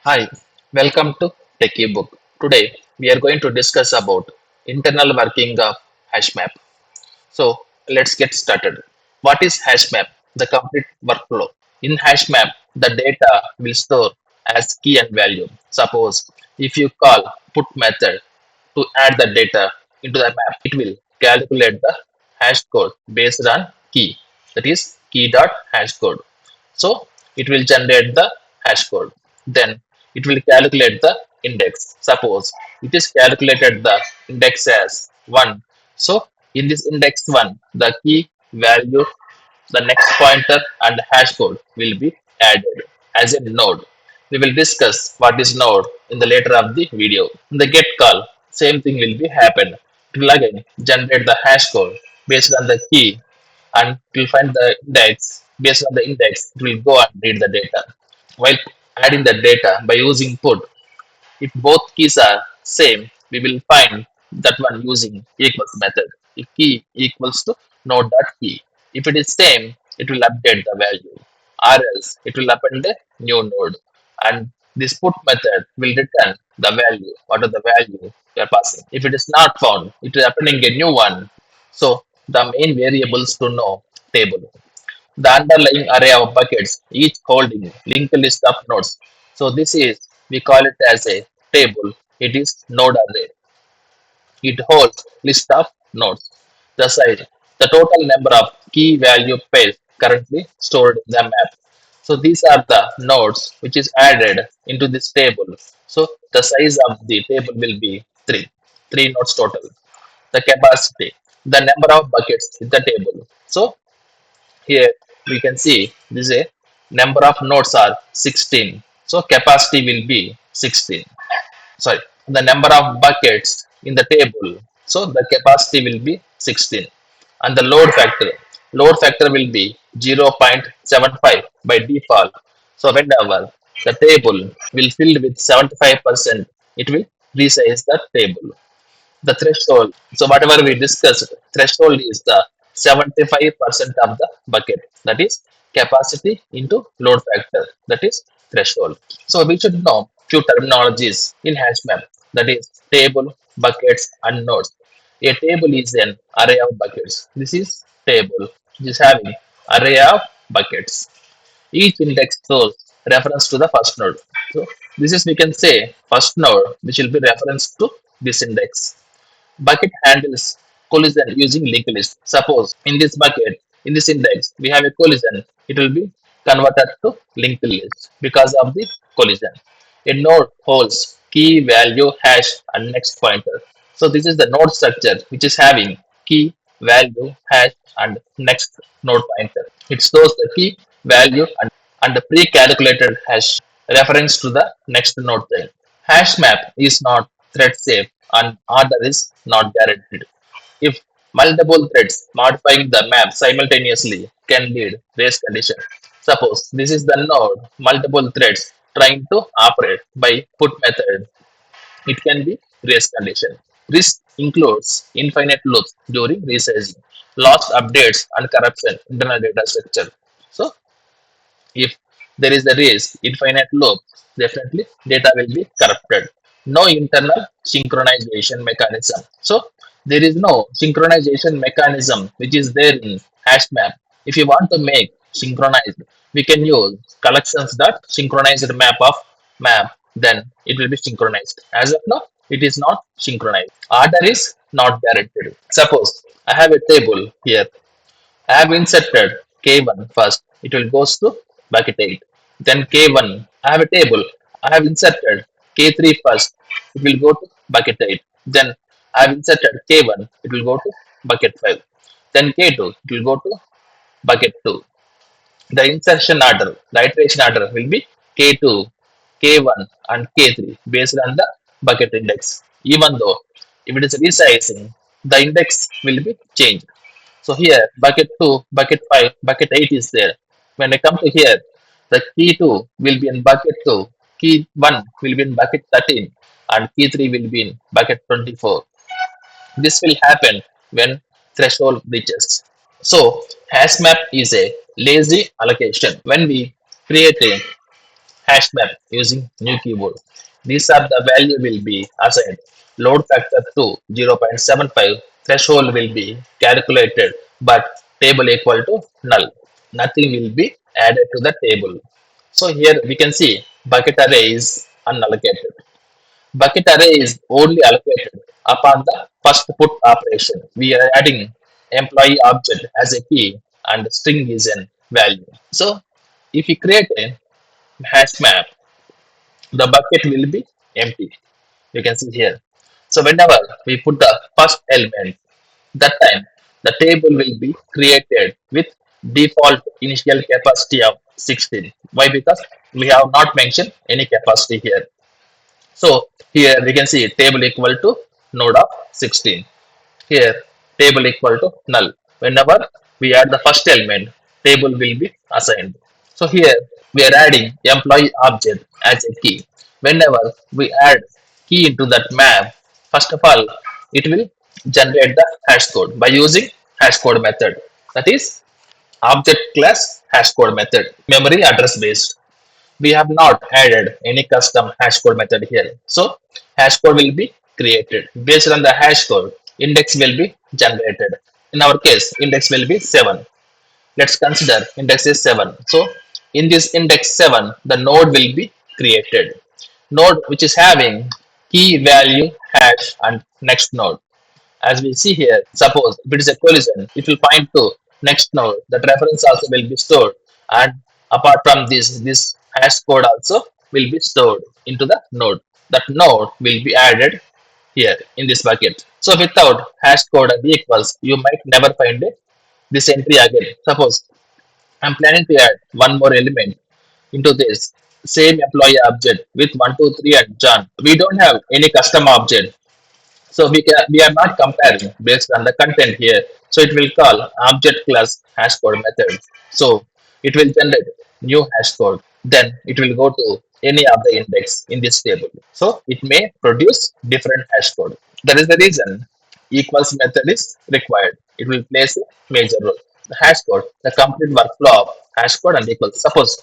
Hi, welcome to Techie Book. Today we are going to discuss about internal working of HashMap. So let's get started. What is HashMap? The complete workflow. In HashMap, the data will store as key and value. Suppose if you call put method to add the data into the map, it will calculate the hash code based on key. That is key dot hash code. So it will generate the hash code. Then it will calculate the index. Suppose it is calculated the index as 1. So in this index 1, the key value, the next pointer and hash code will be added as a node. We will discuss what is node in the later of the video. In the get call, same thing will be happen. It will again generate the hash code based on the key and it will find the index. Based on the index, it will go and read the data. While adding the data by using put, if both keys are same, we will find that one using equals method. If key equals to node dot key. If it is same, it will update the value. Or else it will append a new node. And this put method will return the value, what are the value you are passing. If it is not found, it is appending a new one. So the main variables to know table. The underlying array of buckets, each holding linked list of nodes. So this is, we call it as a table. It is node array. It holds list of nodes. The size, the total number of key value pairs currently stored in the map. So these are the nodes which is added into this table. So the size of the table will be 3 nodes total. The capacity, the number of buckets in the table. So here we can see this is a number of nodes are 16. So capacity will be 16. Sorry, the number of buckets in the table. So the capacity will be 16. And the load factor. Load factor will be 0.75 by default. So whenever the table will fill with 75%, it will resize the table. The threshold. So whatever we discussed, threshold is the 75% of the bucket. That is capacity into load factor. That is threshold. So we should know few terminologies in HashMap. That is table, buckets, and nodes. A table is an array of buckets. This is table, which is having array of buckets. Each index stores reference to the first node. So this is, we can say, first node, which will be reference to this index. Bucket handles collision using linked list. Suppose in this bucket, in this index, we have a collision. It will be converted to linked list because of the collision. A node holds key, value, hash, and next pointer. So this is the node structure which is having key, value, hash, and next node pointer. It stores the key, value, and the pre-calculated hash reference to the next node chain. Hash map is not thread safe and order is not guaranteed. If multiple threads modifying the map simultaneously can lead race condition. Suppose this is the node, multiple threads trying to operate by put method, it can be race condition. Risk includes infinite loops during resizing, lost updates and corruption internal data structure. So if there is a race, infinite loop, definitely data will be corrupted. No internal synchronization mechanism. So there is no synchronization mechanism which is there in HashMap. If you want to make synchronized, we can use collections dot synchronized map of map. Then it will be synchronized. As of now, it is not synchronized. Order is not guaranteed. Suppose I have a table here. I have inserted K1 first. It will goes to bucket 8. Then K1. I have a table. I have inserted K3 first. It will go to bucket 8. Then I have inserted K1. It will go to bucket 5. Then K2. It will go to bucket 2. The insertion order, the iteration order will be K2, K1, and K3 based on the bucket index. Even though if it is resizing, the index will be changed. So here bucket 2, bucket 5, bucket 8 is there. When I come to here, the key 2 will be in bucket 2, key 1 will be in bucket 13, and key 3 will be in bucket 24. This will happen when threshold reaches. So HashMap is a lazy allocation. When we create a HashMap using new keyboard. These are the value will be assigned. Load factor to 0.75. Threshold will be calculated, but table equal to null. Nothing will be added to the table. So here we can see bucket array is unallocated. Bucket array is only allocated upon the first put operation. We are adding employee object as a key and string is an value. So if we create a hash map, the bucket will be empty. You can see here. So whenever we put the first element, that time the table will be created with default initial capacity of 16. Why? Because we have not mentioned any capacity here. So here we can see table equal to node of 16. Here table equal to null. Whenever we add the first element, table will be assigned. So here we are adding employee object as a key. Whenever we add key into that map, first of all, it will generate the hash code by using hash code method. That is object class hash code method, memory address based. We have not added any custom hash code method here. So hash code will be created. Based on the hash code, index will be generated. In our case, index will be 7. Let's consider index is 7. So in this index 7, the node will be created. Node which is having key value hash and next node. As we see here, suppose if it is a collision, it will point to next node. That reference also will be stored. And apart from this hash code also will be stored into the node. That node will be added here in this bucket. So without hash code and equals, you might never find this entry again. Suppose I'm planning to add one more element into this same employee object with 1, 2, 3 and John. We don't have any custom object, so we are not comparing based on the content here. So it will call object class hash code method. So it will generate new hash code. Then it will go to any of the index in this table. So it may produce different hash code. That is the reason equals method is required. It will place a major role. The hash code, the complete workflow of hash code and equals. Suppose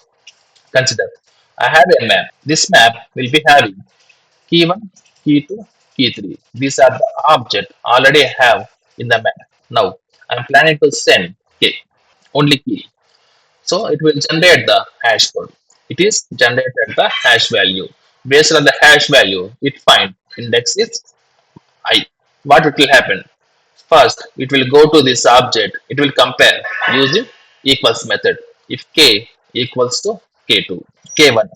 consider I have a map. This map will be having key 1, key 2, key 3. These are the object already I have in the map. Now I'm planning to send key, only key. So it will generate the hash code. It is generated the hash value. Based on the hash value, it find index is I. What it will happen? First, it will go to this object. It will compare using equals method. If k equals to k2, k1,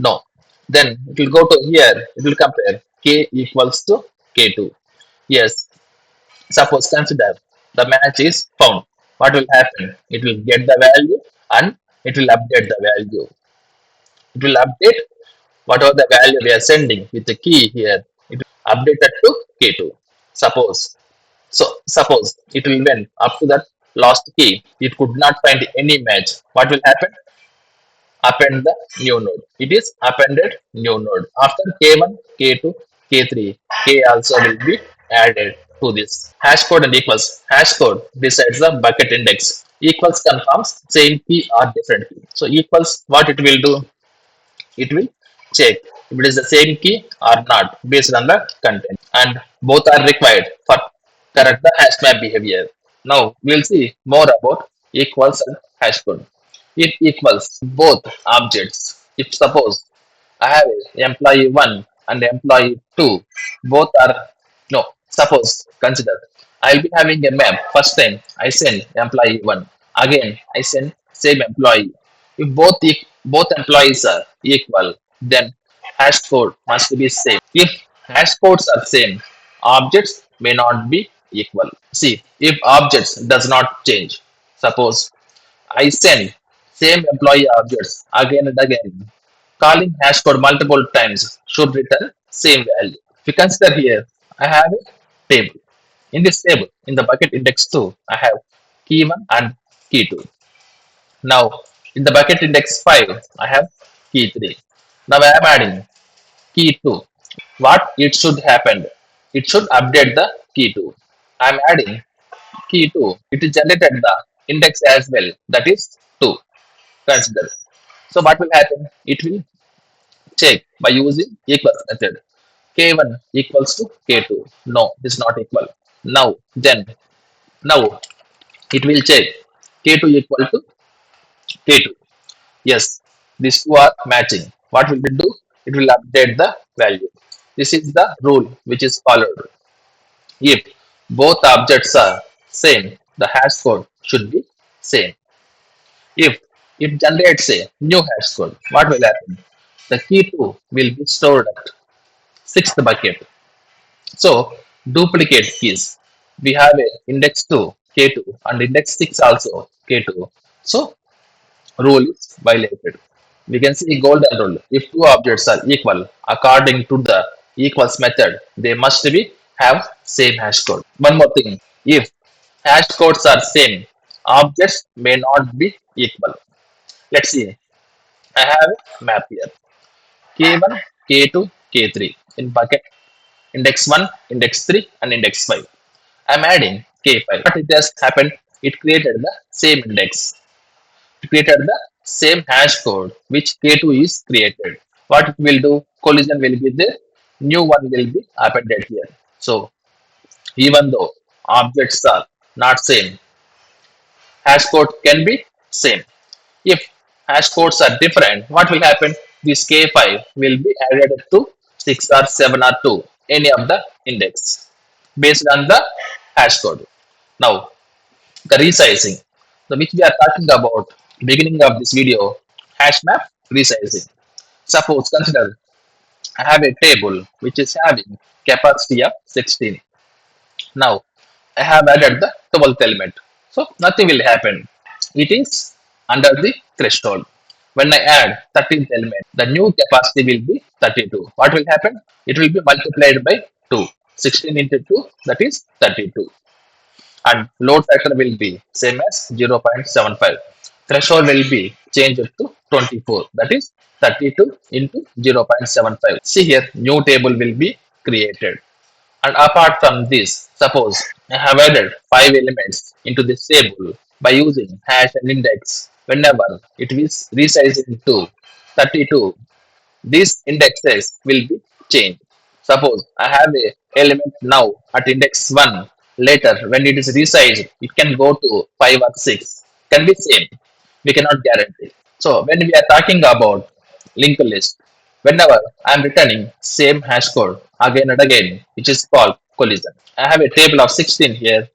no. Then it will go to here, it will compare k equals to k2. Yes, suppose consider the match is found. What will happen? It will get the value and it will update the value. It will update whatever the value we are sending with the key here. It will update it to k2. Suppose. So suppose it will went up to that last key. It could not find any match. What will happen? Append the new node. It is appended new node. After K1, K2, K3, K also will be added to this. Hash code and equals. Hash code decides the bucket index. Equals confirms same key or different key. So equals what it will do? It will check if it is the same key or not based on the content. And both are required for correct the hash map behavior. Now we'll see more about equals and hash code. It equals both objects. If suppose I have employee 1 and employee 2, both are no. Suppose consider I'll be having a map. First time I send employee 1. Again I send same employee. If both employees are equal, then hash code must be same. If hash codes are same, objects may not be equal. See, if objects does not change, suppose I send same employee objects again and again. Calling hash code multiple times should return same value. If you consider here, I have a table. In this table, in the bucket index 2, I have key 1 and key 2. Now, in the bucket index 5, I have key 3. Now I am adding key 2. What it should happen? It should update the key 2. I am adding key 2. It is generated the index as well. That is 2. Consider. So what will happen? It will check by using equals method. K1 equals to K2. No, it is not equal. Now it will check K2 equal to K2. Yes, these two are matching. What will it do? It will update the value. This is the rule which is followed. If both objects are same, the hash code should be same. If it generates a new hash code, what will happen? The key 2 will be stored at sixth bucket. So duplicate keys. We have a index 2 K2 and index 6 also K2. So rule is violated. We can see golden rule. If two objects are equal, according to the equals method, they must be have same hash code. One more thing. If hash codes are same, objects may not be equal. Let's see. I have a map here. K1, K2, K3 in bucket index 1, index 3, and index 5. I'm adding K5. What it has happened? It created the same index. It created the same hash code which K2 is created. What it will do? Collision will be there. New one will be appended here. So even though objects are not same, hash code can be same. If hash codes are different, what will happen? This K5 will be added to 6 or 7 or 2, any of the index based on the hash code. Now, the resizing, the which we are talking about beginning of this video, hash map resizing. Suppose consider I have a table which is having capacity of 16. Now I have added the 12th element. So nothing will happen. It is under the threshold. When I add 13th element, the new capacity will be 32. What will happen? It will be multiplied by 2. 16 into 2, that is 32. And load factor will be same as 0.75. Threshold will be changed to 24. That is 32 into 0.75. See here, new table will be created. And apart from this, suppose I have added 5 elements into this table by using hash and index. Whenever it is resized into 32, these indexes will be changed. Suppose I have a element now at index 1. Later, when it is resized, it can go to 5 or 6. Can be same. We cannot guarantee. So when we are talking about linked list, whenever I am returning same hash code again and again, which is called collision. I have a table of 16 here,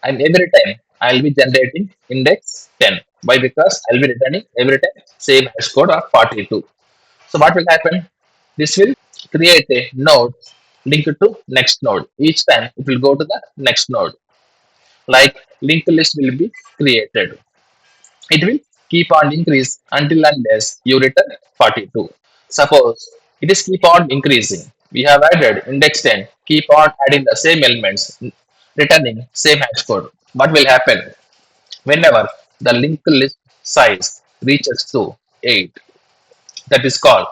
and every time I will be generating index 10. Why? Because I will be returning every time same hash code of 42. So what will happen? This will create a node linked to next node. Each time it will go to the next node. Like linked list will be created. It will keep on increase until unless you return 42. Suppose it is keep on increasing. We have added index 10, keep on adding the same elements, returning same hash code. What will happen? Whenever the linked list size reaches to 8, that is called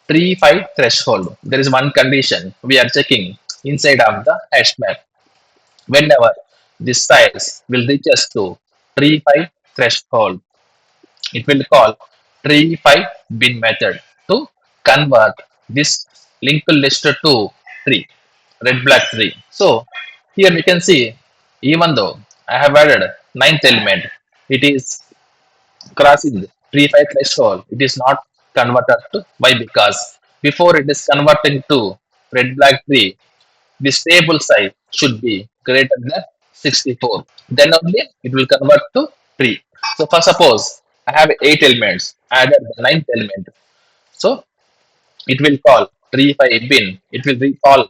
Treeify threshold. There is one condition we are checking inside of the HashMap. Whenever this size will reach us to Treeify threshold, it will call Treeify bin method to convert this linked list to tree, red black tree. So here we can see, even though I have added ninth element, it is crossing the Treeify threshold. It is not converted to. Why? Because before it is converting to red black tree, this table size should be greater than 64. Then only it will convert to tree. So for suppose I have 8 elements, added the ninth element. So it will call Treeify bin. It will call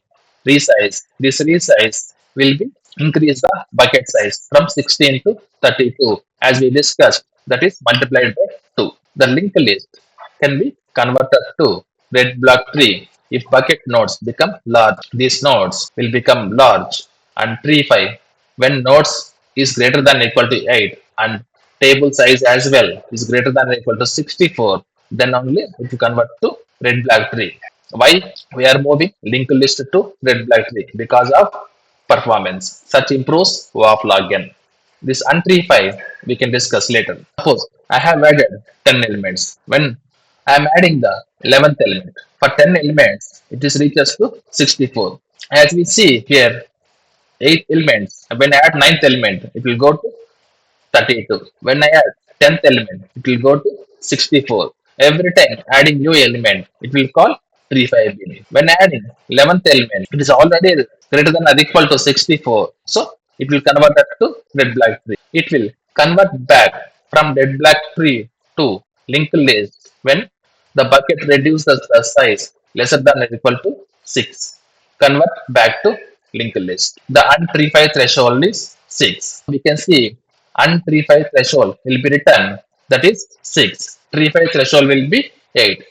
resize. This resize will be increase the bucket size from 16 to 32 as we discussed. That is multiplied by 2. The linked list can be converted to red block tree if bucket nodes become large. These nodes will become large and Treeify when nodes is greater than or equal to 8 and table size as well is greater than or equal to 64, then only it will convert to red black tree. Why we are moving linked list to red black tree? Because of performance. Such improves WAF login. This Untreeify we can discuss later. Suppose I have added 10 elements. When I'm adding the 11th element. For 10 elements, it is reaches to 64. As we see here, 8 elements. When I add ninth element, it will go to 32. When I add 10th element, it will go to 64. Every time adding new element, it will call Treeify bin. When adding 11th element, it is already greater than or equal to 64. So it will convert that to red black tree. It will convert back from red black tree to linked list when the bucket reduces the size lesser than or equal to 6. Convert back to linked list. The untreeify threshold is 6. We can see untreeify threshold will be written that is 6. Treeify threshold will be 8.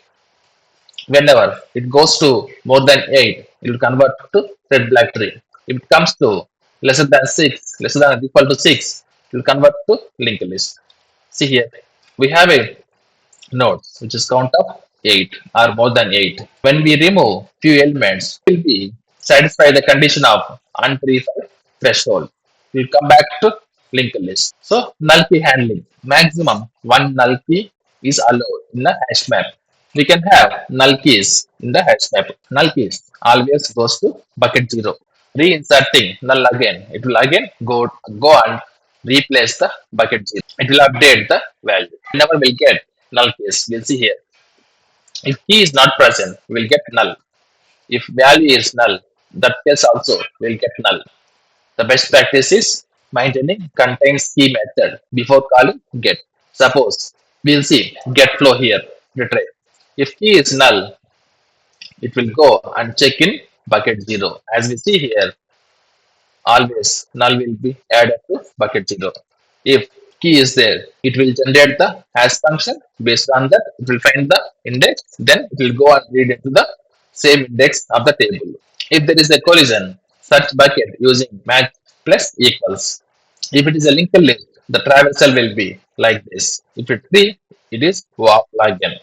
Whenever it goes to more than 8, it will convert to red black tree. If it comes to lesser than 6, lesser than or equal to 6, it will convert to linked list. See here, we have a nodes, which is count of 8 or more than 8. When we remove few elements, it will be satisfy the condition of unverified threshold. We will come back to linked list. So null key handling. Maximum one null key is allowed in the hash map. We can have null keys in the hash map. Null keys always goes to bucket 0. Reinserting null again, it will again go and replace the bucket 0. It will update the value. Whenever we get null case, we'll see here. If key is not present, we'll get null. If value is null, that case also will get null. The best practice is maintaining contains key method before calling get. Suppose we'll see get flow here, retrieve. If key is null, it will go and check in bucket 0. As we see here, always null will be added to bucket 0. If key is there, it will generate the hash function. Based on that, it will find the index, then it will go and read into the same index of the table. If there is a collision, search bucket using match plus equals. If it is a linked list, the traversal will be like this. If it's 3, it is walk login.